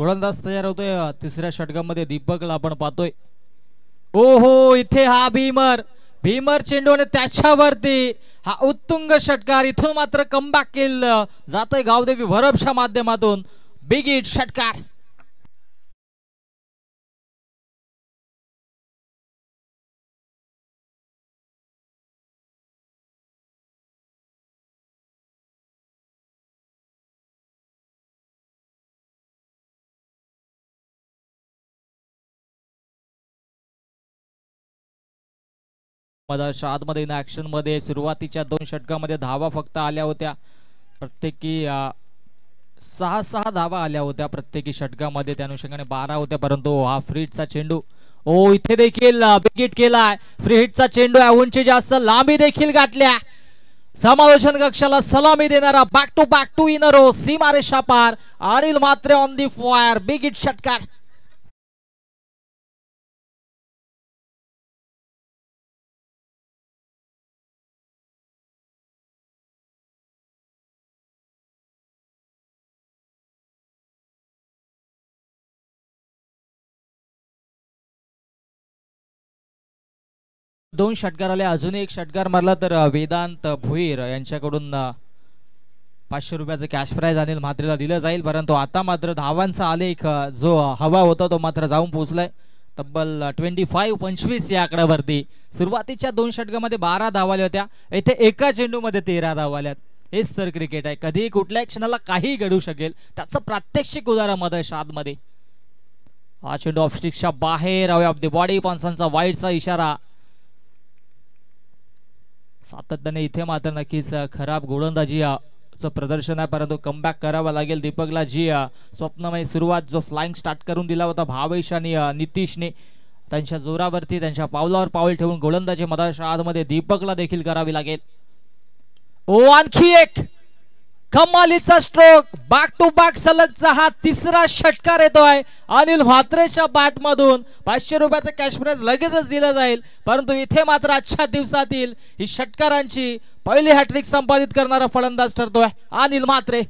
गोलंदाज तयार होतोय तिसऱ्या षटकामध्ये दीपकला आपण पाहतोय। ओहो इथे हा भीमर चेंडू आणि त्याच्यावरती हा उत्तुंग षटकार। इथून मात्र कमबॅक केलं जातोय गावदेवी भरभच्या माध्यमातून बिग हिट षटकार। आतमध्ये ऍक्शन मध्ये सुरुवातीच्या 2 षटकामध्ये धावा फक्त आल्या होत्या, प्रत्येकी 6 धावा आल्या होत्या प्रत्येकी षटकामध्ये, त्या अनुषंगाने 12 होत्या। परंतु हा फ्री हिटचा चेंडू इथे देखील बिग हिट केलाय। फ्री हिटचा चेंडू उंची जास्त लांबी देखील गाठल्या। समालोचन कक्षाला सलामी देणारा back two in a row सीमारेषा पार Anil Mhatre on the fire big hit षटकार। दोन षटकार आले, अजून एक षटकार मारला तर वेदांत भुईर यांच्याकडून 500 रुपयाचं कॅश प्राइज अनिल म्हात्रेला दिलं जाईल। परंतु आता मात्र धावांचा आलेख जो हवा होता तो मात्र जाऊन पोहोचलाय तब्बल 25 या आकड्यावरती। सुरुवातीच्या 2 षटकामध्ये 12 धावा आल्या होत्या, इथे एका चेंडूमध्ये 13 धावा आल्यात। हेच तर क्रिकेट आहे, कधी कुठल्याही क्षणाला काही घडू शकेल, त्याचं प्रात्यक्षिक उदाहरण मधेश आतमध्ये। हा चेंडू ऑफ स्टिकच्या बाहेर ऑफ द बॉडी पंचांचा वाईडचा इशारा। सातत्याने इथे मात्र नक्कीच खराब गोलंदाजी प्रदर्शन आहे, परंतु कमबॅक करावा लागेल दीपकला। जी स्वप्नमय सुरुवात जो फ्लाइंग स्टार्ट करून दिला होता भावेश आणि नितीशने, त्यांच्या जोरावरती त्यांच्या पावलावर पाऊल ठेवून गोलंदाजी मधाच्या आतमध्ये दीपकला देखील करावी लागेल। आणखी एक कमालीचा स्ट्रोक, बॅक टू बॅक सलगचा हा तिसरा षटकार येतोय अनिल म्हात्रेच्या बॅट मधून। 500 रुपयाचं कॅश प्राइज लगेचच दिलं जाईल, परंतु इथे मात्र आजच्या दिवसातील ही षटकारांची पहिली हॅट्रिक संपादित करणारा फलंदाज ठरतोय अनिल म्हात्रे।